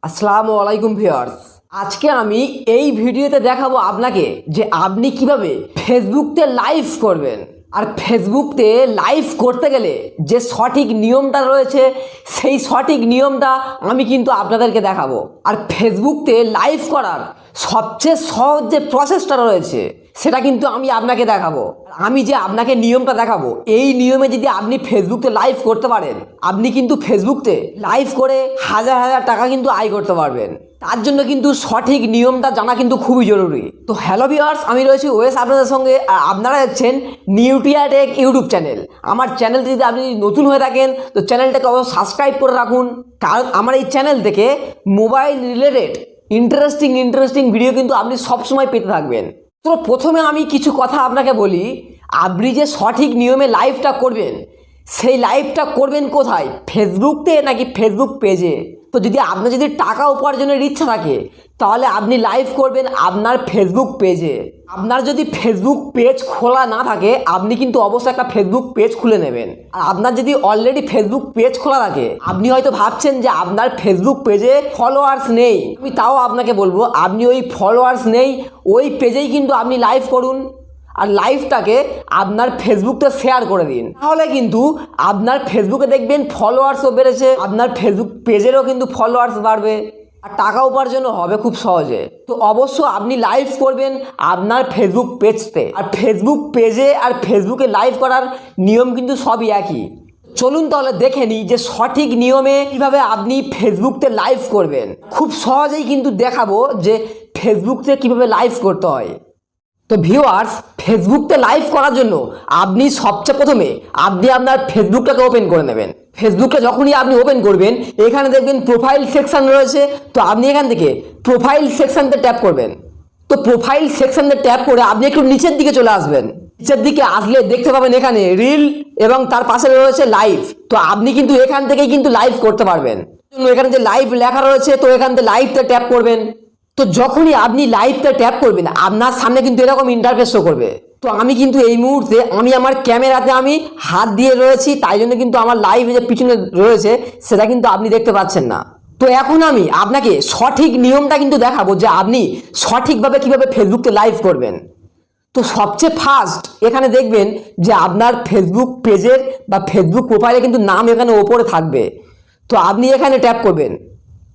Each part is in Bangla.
আসসালামু আলাইকুম ভিউয়ার্স। আজকে আমি এই ভিডিওতে দেখাবো আপনাকে যে আপনি কিভাবে ফেসবুকতে লাইভ করবেন। আর ফেসবুকতে লাইভ করতে গেলে যে সঠিক নিয়মটা রয়েছে সেই সঠিক নিয়মটা আমি কিন্তু আপনাদেরকে দেখাবো। আর ফেসবুকতে লাইভ করার সবচেয়ে সহজ যে প্রসেসটা রয়েছে সেটা কিন্তু আমি আপনাকে দেখাবো। আমি যে আপনাকে নিয়মটা দেখাবো এই নিয়মে যদি আপনি ফেসবুকে লাইভ করতে পারেন আপনি কিন্তু ফেসবুকে লাইভ করে হাজার হাজার টাকা কিন্তু আয় করতে পারবেন। তার জন্য কিন্তু সঠিক নিয়মটা জানা কিন্তু খুবই জরুরি। তো হ্যালো ভিউয়ার্স, আমি রয়েছি ওয়েস আপনাদের সঙ্গে, আর আপনারা দেখছেন নিউটিয়া টেক ইউটিউব চ্যানেল। আমার চ্যানেলটি যদি আপনি নতুন হয়ে থাকেন তো চ্যানেলটাকে অবশ্যই সাবস্ক্রাইব করে রাখুন, কারণ আমার এই চ্যানেল থেকে মোবাইল রিলেটেড ইন্টারেস্টিং ভিডিও কিন্তু আপনি সবসময় পেতে থাকবেন। তো প্রথমে আমি কিছু কথা আপনাকে বলি। আপনি যে সঠিক নিয়মে লাইভটা করবেন সেই লাইভটা করবেন কোথায়, ফেসবুকতে নাকি ফেসবুক পেজে? তো আপনার যদি টাকা উপার্জনের ইচ্ছা থাকে তাহলে আপনি লাইভ করবেন আপনার ফেসবুক পেজে। আপনার যদি ফেসবুক পেজ খোলা না থাকে আপনি কিন্তু অবশ্যই একটা ফেসবুক পেজ খুলে নেবেন। আর আপনার যদি অলরেডি ফেসবুক পেজ খোলা থাকে আপনি হয়তো ভাবছেন যে আপনার ফেসবুক পেজে ফলোয়ার্স নেই, আমি তাও আপনাকে বলবো আপনি ওই ফলোয়ার্স নেই ওই পেজেই কিন্তু আপনি লাইভ করুন, আর লাইভটাকে আপনার ফেসবুকতে শেয়ার করে দিন। তাহলে কিন্তু আপনার ফেসবুকে দেখবেন ফলোয়ার্সও বেড়েছে, আপনার ফেসবুক পেজেরও কিন্তু ফলোয়ার্স বাড়বে, আর টাকা উপার্জনও হবে খুব সহজে। তো অবশ্য আপনি লাইভ করবেন আপনার ফেসবুক পেজতে। আর ফেসবুক পেজে আর ফেসবুকে লাইভ করার নিয়ম কিন্তু সবই একই। চলুন তাহলে দেখে নিই যে সঠিক নিয়মে কিভাবে আপনি ফেসবুকতে লাইভ করবেন। খুব সহজেই কিন্তু দেখাবো যে ফেসবুকতে কিভাবে লাইভ করতে হয়। তো ভিউয়ার্স, ফেসবুকতে লাইভ করার জন্য আপনি সবচেয়ে প্রথমে আপনি আপনার ফেসবুকটাকে ওপেন করে নেবেন। ফেসবুকটা যখনই আপনি ওপেন করবেন এখানে দেখবেন প্রোফাইল সেকশন রয়েছে, তো আপনি এখান থেকে প্রোফাইল সেকশনতে ট্যাপ করবেন। তো প্রোফাইল সেকশনতে ট্যাপ করে আপনি একটু নিচের দিকে চলে আসবেন। নিচের দিকে আসলে দেখতে পাবেন এখানে রিল এবং তার পাশে রয়েছে লাইভ। তো আপনি কিন্তু এখান থেকেই কিন্তু লাইভ করতে পারবেন। এখানে যে লাইভ লেখা রয়েছে তো এখান থেকে লাইভতে ট্যাপ করবেন। তো যখনই আপনি লাইভটা ট্যাপ করবেন আপনার সামনে কিন্তু এরকম ইন্টারফেস শো করবে। তো আমি কিন্তু এই মুহূর্তে আমি আমার ক্যামেরাতে আমি হাত দিয়ে রয়েছি, তাই জন্য কিন্তু আমার লাইভ যে পিছনে রয়েছে সেটা কিন্তু আপনি দেখতে পাচ্ছেন না। তো এখন আমি আপনাকে সঠিক নিয়মটা কিন্তু দেখাবো যে আপনি সঠিকভাবে কিভাবে ফেসবুকে লাইভ করবেন। তো সবচেয়ে ফার্স্ট এখানে দেখবেন যে আপনার ফেসবুক পেজের বা ফেসবুক প্রোফাইলে কিন্তু নাম এখানে ওপরে থাকবে। তো আপনি এখানে ট্যাপ করবেন।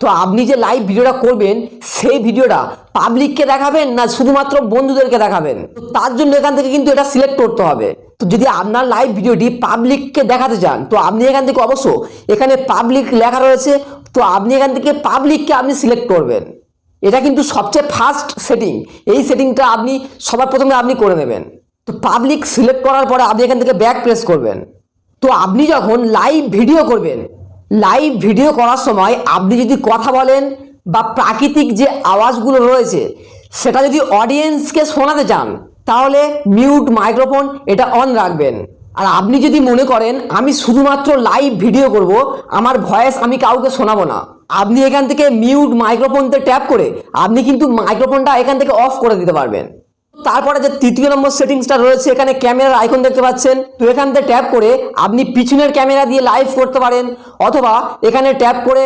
তো আপনি যে লাইভ ভিডিওটা করবেন সেই ভিডিওটা পাবলিককে দেখাবেন না শুধুমাত্র বন্ধুদেরকে দেখাবেন, তো তার জন্য এখান থেকে কিন্তু এটা সিলেক্ট করতে হবে। তো যদি আপনার লাইভ ভিডিওটি পাবলিককে দেখাতে চান তো আপনি এখান থেকে অবশ্য এখানে পাবলিক লেখা রয়েছে, তো আপনি এখান থেকে পাবলিককে আপনি সিলেক্ট করবেন। এটা কিন্তু সবচেয়ে ফার্স্ট সেটিং, এই সেটিংটা আপনি সবার প্রথমে আপনি করে নেবেন। তো পাবলিক সিলেক্ট করার পরে আপনি এখান থেকে ব্যাক প্রেস করবেন। তো আপনি যখন লাইভ ভিডিও করবেন, লাইভ ভিডিও করার সময় আপনি যদি কথা বলেন বা প্রাকৃতিক যে আওয়াজগুলো রয়েছে সেটা যদি অডিয়েন্সকে শোনাতে চান তাহলে মিউট মাইক্রোফোন এটা অন রাখবেন। আর আপনি যদি মনে করেন আমি শুধুমাত্র লাইভ ভিডিও করব, আমার ভয়েস আমি কাউকে শোনাবো না, আপনি এখান থেকে মিউট মাইক্রোফোনতে ট্যাপ করে আপনি কিন্তু মাইক্রোফোনটা এখান থেকে অফ করে দিতে পারবেন। তারপরে যে তৃতীয় নম্বর সেটিংসটা রয়েছে এখানে ক্যামেরার আইকন দেখতে পাচ্ছেন, তো এখান থেকে ট্যাপ করে আপনি পিছনের ক্যামেরা দিয়ে লাইভ করতে পারেন, অথবা এখানে ট্যাপ করে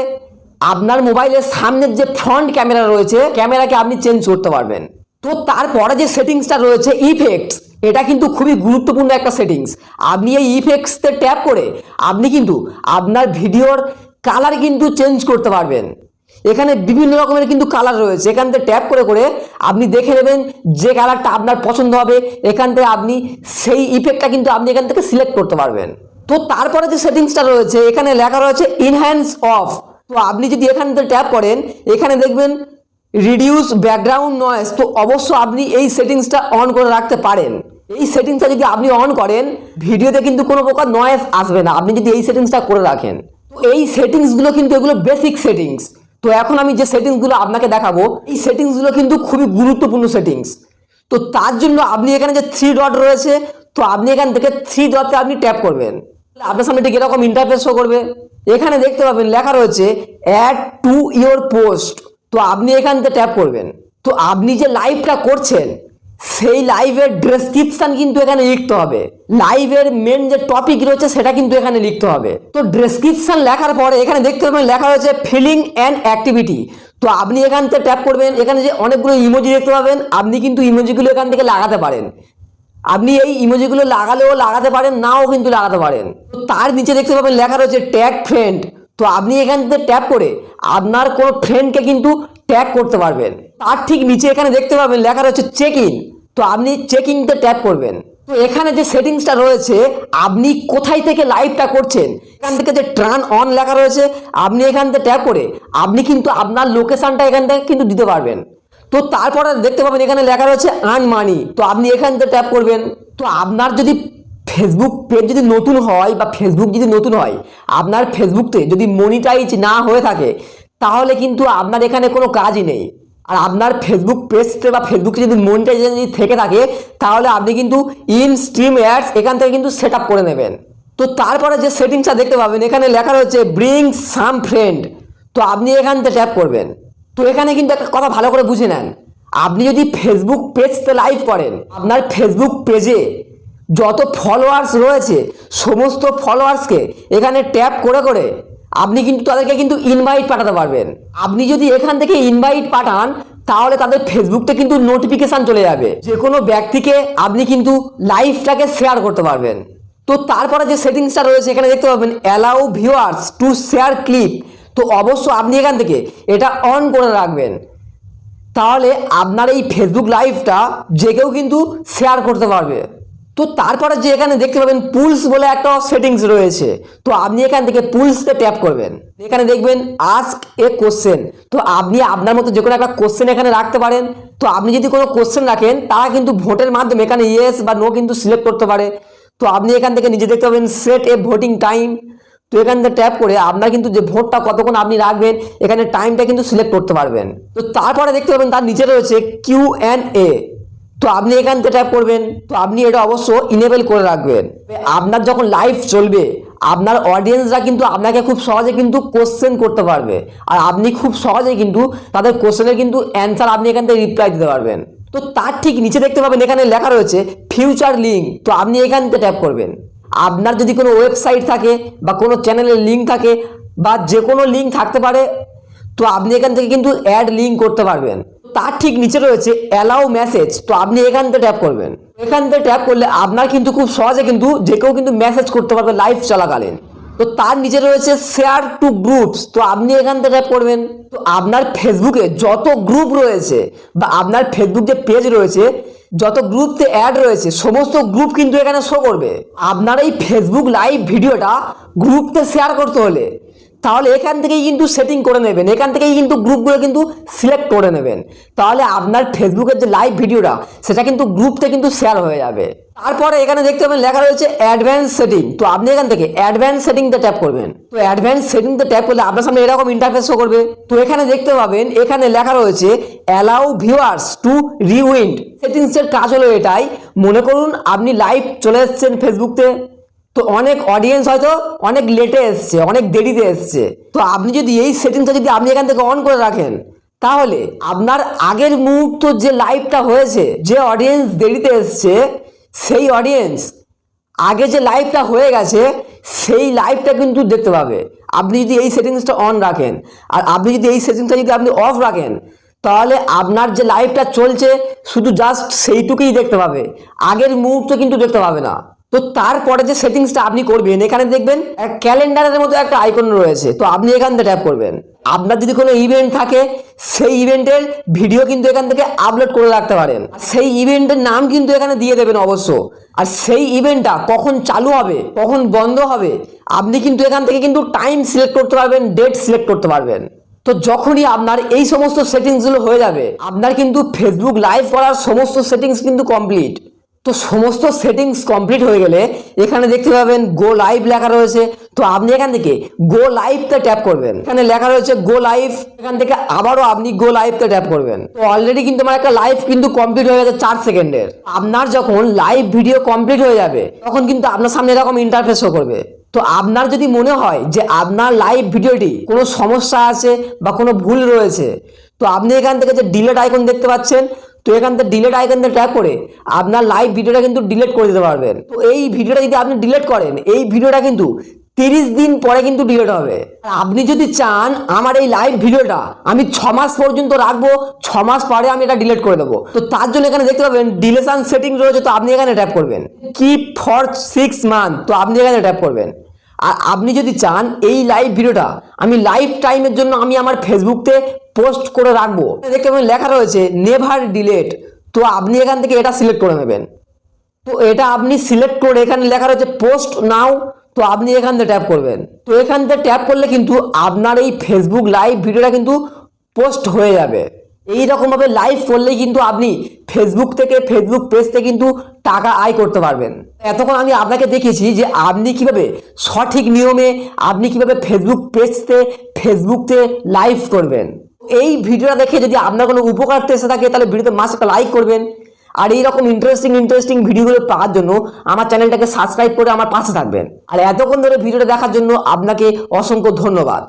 আপনার মোবাইলের সামনের যে ফ্রন্ট ক্যামেরা রয়েছে ক্যামেরাকে আপনি চেঞ্জ করতে পারবেন। তো তারপরে যে সেটিংসটা রয়েছে ইফেক্টস, এটা কিন্তু খুবই গুরুত্বপূর্ণ একটা সেটিংস। আপনি এই ইফেক্টসতে ট্যাপ করে আপনি কিন্তু আপনার ভিডিওর কালার কিন্তু চেঞ্জ করতে পারবেন। এখানে বিভিন্ন রকমের কিন্তু কালার রয়েছে, এখান থেকে ট্যাপ করে করে আপনি দেখে নেবেন যে কালারটা আপনার পছন্দ হবে, এখান থেকে আপনি সেই ইফেক্টটা কিন্তু আপনি এখান থেকে সিলেক্ট করতে পারবেন। তো তারপরে যে সেটিংসটা রয়েছে এখানে লেখা রয়েছে ইনহ্যান্স অফ। তো আপনি যদি এখান থেকে ট্যাপ করেন এখানে দেখবেন রিডিউস ব্যাকগ্রাউন্ড নয়েজ, তো অবশ্য আপনি এই সেটিংসটা অন করে রাখতে পারেন। এই সেটিংসটা যদি আপনি অন করেন ভিডিওতে কিন্তু কোনো প্রকার নয়েজ আসবে না, আপনি যদি এই সেটিংসটা করে রাখেন। তো এই সেটিংসগুলো কিন্তু এগুলো বেসিক সেটিংস। তো এখন আমি যে সেটিংসগুলো আপনাকে দেখাবো এই সেটিংসগুলো কিন্তু খুবই গুরুত্বপূর্ণ সেটিংস। তো তার জন্য আপনি এখানে যে থ্রি ডট রয়েছে তো আপনি এখান থেকে থ্রি ডটে আপনি ট্যাপ করবেন, আপনার সামনে ঠিক এরকম ইন্টারফেস শো করবে। এখানে দেখতে পাবেন লেখা রয়েছে অ্যাড টু ইওর পোস্ট, তো আপনি এখান থেকে ট্যাপ করবেন। তো আপনি যে লাইভটা করছেন সেই লাইভের ডেসক্রিপশন কিন্তু এখানে লিখতে হবে। লাইভের মেন যে টপিক রয়েছে সেটা কিন্তু এখানে লিখতে হবে। তো ডেসক্রিপশন লেখার পরে এখানে দেখতে পাবেন লেখা রয়েছে ফিলিং অ্যান্ড অ্যাক্টিভিটি। তো আপনি এখান থেকে ট্যাপ করবেন, এখানে যে অনেকগুলো ইমোজি দেখতে পাবেন, আপনি কিন্তু ইমোজিগুলো এখান থেকে লাগাতে পারেন। আপনি এই ইমোজিগুলো লাগালেও লাগাতে পারেন, নাও কিন্তু লাগাতে পারেন। তো তার নিচে দেখতে পাবেন লেখা রয়েছে ট্যাগ ফ্রেন্ড। তো আপনি এখান থেকে ট্যাপ করে আপনার কোনো ফ্রেন্ডকে কিন্তু ট্যাগ করতে পারবেন। তার ঠিক নিচে এখানে দেখতে পাবেন লেখা রয়েছে চেক ইন। তো আপনি চেক ইনতে ট্যাপ করবেন। তো এখানে যে সেটিংসটা রয়েছে, আপনি কোথায় থেকে লাইভটা করছেন, এখান থেকে যে টার্ন অন লেখা রয়েছে, আপনি এখান থেকে ট্যাপ করে আপনি কিন্তু আপনার লোকেশনটা এখান থেকে কিন্তু দিতে পারবেন। তো তারপরে দেখতে পাবেন এখানে লেখা রয়েছে আর্ন মানি। তো আপনি এখান থেকে ট্যাপ করবেন। তো আপনার যদি ফেসবুক পেজ যদি নতুন হয় বা ফেসবুক যদি নতুন হয়, আপনার ফেসবুকতে যদি মনিটাইজ না হয়ে থাকে, তাহলে কিন্তু আপনার এখানে কোনো কাজই নেই। আর আপনার ফেসবুক পেজতে বা ফেসবুকে যদি মনিটাইজেশন যদি থেকে থাকে, তাহলে আপনি কিন্তু ইন স্ট্রিম অ্যাডস এখান থেকে কিন্তু সেট আপ করে নেবেন। তো তারপরে যে সেটিংসটা দেখতে পাবেন এখানে লেখা রয়েছে ব্রিং সাম ফ্রেন্ড। তো আপনি এখান থেকে ট্যাপ করবেন। তো এখানে কিন্তু একটা কথা ভালো করে বুঝে নেন, আপনি যদি ফেসবুক পেজতে লাইভ করেন, আপনার ফেসবুক পেজে যত ফলোয়ার্স রয়েছে সমস্ত ফলোয়ার্সকে এখানে ট্যাপ করে করে আপনি কিন্তু তাদেরকে কিন্তু ইনভাইট পাঠাতে পারবেন। আপনি যদি এখান থেকে ইনভাইট পাঠান, তাহলে তাদের ফেসবুকতে কিন্তু নোটিফিকেশন চলে যাবে, যে কোনো ব্যক্তিকে আপনি কিন্তু লাইভটাকে শেয়ার করতে পারবেন। তো তারপরে যে সেটিংসটা রয়েছে এখানে দেখতে পাবেন allow viewers to share clip. তো অবশ্য আপনি এখান থেকে এটা অন করে রাখবেন, তাহলে আপনার এই ফেসবুক লাইভটা যে কেউ কিন্তু শেয়ার করতে পারবে। তো তারপরে যে এখানে দেখতে পাবেন পুলস বলে একটা সেটিংস রয়েছে, তো আপনি এখান থেকে পুলসকে ট্যাপ করবেন। এখানে দেখবেন আস্ক এ কোশ্চেন। তো আপনি আপনার মতো যে কোনো একটা কোশ্চেন এখানে রাখতে পারেন। তো আপনি যদি কোনো কোশ্চেন রাখেন, তারা কিন্তু ভোটের মাধ্যমে এখানে ইয়েস বা নো কিন্তু সিলেক্ট করতে পারে। তো আপনি এখান থেকে নিজে দেখতে পাবেন সেট এ ভোটিং টাইম। তো এখান থেকে ট্যাপ করে আপনার কিন্তু যে ভোটটা কতক্ষণ আপনি রাখবেন, এখানে টাইমটা কিন্তু সিলেক্ট করতে পারবেন। তো তারপরে দেখতে পাবেন তার নিচে রয়েছে Q&A। তো আপনি এখান থেকে ট্যাপ করবেন। তো আপনি এটা অবশ্য ইনেবল করে রাখবেন। আপনার যখন লাইভ চলবে, আপনার অডিয়েন্সরা কিন্তু আপনাকে খুব সহজে কিন্তু কোশ্চেন করতে পারবে, আর আপনি খুব সহজে কিন্তু তাদের কোশ্চেনের কিন্তু অ্যান্সার আপনি এখান থেকে রিপ্লাই দিতে পারবেন। তো তার ঠিক নিচে দেখতে পাবেন এখানে লেখা রয়েছে ফিউচার লিঙ্ক। তো আপনি এখান থেকে ট্যাপ করবেন। আপনার যদি কোনো ওয়েবসাইট থাকে বা কোনো চ্যানেলের লিঙ্ক থাকে বা যে কোনো লিঙ্ক থাকতে পারে, তো আপনি এখান থেকে কিন্তু অ্যাড লিঙ্ক করতে পারবেন। তার ঠিক নিচে রয়েছে অ্যালাউ মেসেজ। তো আপনি এখান থেকে ট্যাপ করবেন। এখান থেকে ট্যাপ করলে আপনার কিন্তু খুব সহজে কিন্তু যে কেউ কিন্তু মেসেজ করতে পারবে লাইভ চলাকালীন। তো তার নিচে রয়েছে শেয়ার টু গ্রুপস। তো আপনি এখান থেকে ট্যাপ করবেন। তো আপনার ফেসবুকে যত গ্রুপ রয়েছে বা আপনার ফেসবুক যে পেজ রয়েছে, যত গ্রুপতে অ্যাড রয়েছে, সমস্ত গ্রুপ কিন্তু এখানে শো করবে। আপনার এই ফেসবুক লাইভ ভিডিওটা গ্রুপতে শেয়ার করতে হলে, তাহলে এখান থেকেই কিন্তু সেটিং করে নেবেন, এখান থেকেই কিন্তু গ্রুপগুলো কিন্তু সিলেক্ট করে নেবেন। তাহলে আপনার ফেসবুকের যে লাইভ ভিডিওটা সেটা কিন্তু গ্রুপতে কিন্তু শেয়ার হয়ে যাবে। তারপরে এখানে দেখতে পাবেন লেখা রয়েছে অ্যাডভান্স সেটিং। তো আপনি এখান থেকে অ্যাডভান্স সেটিংতে ট্যাপ করবেন। তো অ্যাডভান্স সেটিংতে ট্যাপ করলে আপনার সামনে এরকম ইন্টারফেস শো করবে। তো এখানে দেখতে পাবেন এখানে লেখা রয়েছে অ্যালাউ ভিউয়ার্স টু রিউইন্ড। সেটিংসের কাজ হলো এটাই, মনে করুন আপনি লাইভ চলে এসেছেন ফেসবুকতে, তো অনেক অডিয়েন্স হয়তো অনেক লেটে এসছে, অনেক দেরিতে এসছে। তো আপনি যদি এই সেটিংসটা যদি আপনি এখান থেকে অন করে রাখেন, তাহলে আপনার আগের মুহূর্ত যে লাইভটা হয়েছে, যে অডিয়েন্স দেরিতে এসছে, সেই অডিয়েন্স আগে যে লাইভটা হয়ে গেছে সেই লাইভটা কিন্তু দেখতে পাবে, আপনি যদি এই সেটিংসটা অন রাখেন। আর আপনি যদি এই সেটিংসটা যদি আপনি অফ রাখেন, তাহলে আপনার যে লাইভটা চলছে শুধু জাস্ট সেইটুকুই দেখতে পাবে, আগের মুহূর্ত কিন্তু দেখতে পাবে না। তো তারপরে যে সেটিংসটা আপনি করবেন, এখানে দেখবেন ক্যালেন্ডারের মতো একটা আইকন রয়েছে। তো আপনি এখান থেকে ট্যাপ করবেন। আপনার যদি কোনো ইভেন্ট থাকে, সেই ইভেন্টের ভিডিও কিন্তু এখান থেকে আপলোড করে রাখতে পারেন। সেই ইভেন্টের নাম কিন্তু এখানে দিয়ে দেবেন অবশ্য। আর সেই ইভেন্টটা কখন চালু হবে, কখন বন্ধ হবে, আপনি কিন্তু এখান থেকে কিন্তু টাইম সিলেক্ট করতে পারবেন, ডেট সিলেক্ট করতে পারবেন। তো যখনই আপনার এই সমস্ত সেটিংসগুলো হয়ে যাবে, আপনার কিন্তু ফেসবুক লাইভ করার সমস্ত সেটিংস কিন্তু কমপ্লিট। তো সমস্ত সেটিংস কমপ্লিট হয়ে গেলে এখানে দেখতে পাবেন গো লাইভ লেখা রয়েছে। তো আপনি এখান থেকে গো লাইভতে ট্যাপ করবেন। এখানে লেখা রয়েছে গো লাইভ, এখান থেকে আবারও আপনি গো লাইভতে ট্যাপ করবেন। তো অলরেডি কিন্তু আমার একটা লাইভ কিন্তু কমপ্লিট হয়ে গেছে 4 সেকেন্ডের। আপনার যখন লাইভ ভিডিও কমপ্লিট হয়ে যাবে, তখন কিন্তু আপনার সামনে এরকম ইন্টারফেস শো করবে। তো আপনার যদি মনে হয় যে আপনার লাইভ ভিডিওটি কোনো সমস্যা আছে বা কোনো ভুল রয়েছে, তো আপনি এখান থেকে যে ডিলেট আইকন দেখতে পাচ্ছেন, তো এখান থেকে ডিলেট আইকনতে ট্যাপ করে আপনার লাইভ ভিডিওটা কিন্তু ডিলিট করে দিতে পারবেন। তো এই ভিডিওটা যদি আপনি ডিলিট করেন, এই ভিডিওটা কিন্তু 30 দিন পরে কিন্তু ডিলিট হবে। আর আপনি যদি চান আমার এই লাইভ ভিডিওটা আমি 6 মাস পর্যন্ত রাখবো, 6 মাস পরে আমি এটা ডিলিট করে দেবো, তো তার জন্য এখানে দেখতে পাবেন ডিলেশন সেটিং রয়েছে, তো আপনি এখানে ট্যাপ করবেন। কিপ ফর 6 মান্থ, তো আপনি এখানে ট্যাপ করবেন। আর আপনি যদি চান এই লাইভ ভিডিওটা আমি লাইফ টাইমের জন্য আমি আমার ফেসবুকতে পোস্ট করে রাখবো, দেখতে পাবেন লেখা রয়েছে নেভার ডিলেট, তো আপনি এখান থেকে এটা সিলেক্ট করে নেবেন। তো এটা আপনি সিলেক্ট করে এখানে লেখা রয়েছে পোস্ট নাও, তো আপনি এখান থেকে ট্যাপ করবেন। তো এখান থেকে ট্যাপ করলে কিন্তু আপনার এই ফেসবুক লাইভ ভিডিওটা কিন্তু পোস্ট হয়ে যাবে। এইরকমভাবে লাইভ করলেই কিন্তু আপনি ফেসবুক থেকে, ফেসবুক পেজ থেকে কিন্তু টাকা আয় করতে পারবেন। এতক্ষণ আমি আপনাকে দেখিয়েছি যে আপনি কিভাবে সঠিক নিয়মে আপনি কিভাবে ফেসবুক পেজতে, ফেসবুকতে লাইভ করবেন। এই ভিডিওটা দেখে যদি আপনার কোনো উপকার এসে থাকে তাহলে ভিডিওতে মাস্ট একটা লাইক করবেন। আর এইরকম ইন্টারেস্টিং ভিডিওগুলো পাওয়ার জন্য আমার চ্যানেলটাকে সাবস্ক্রাইব করে আমার পাশে থাকবেন। আর এতক্ষণ ধরে ভিডিওটা দেখার জন্য আপনাকে অসংখ্য ধন্যবাদ।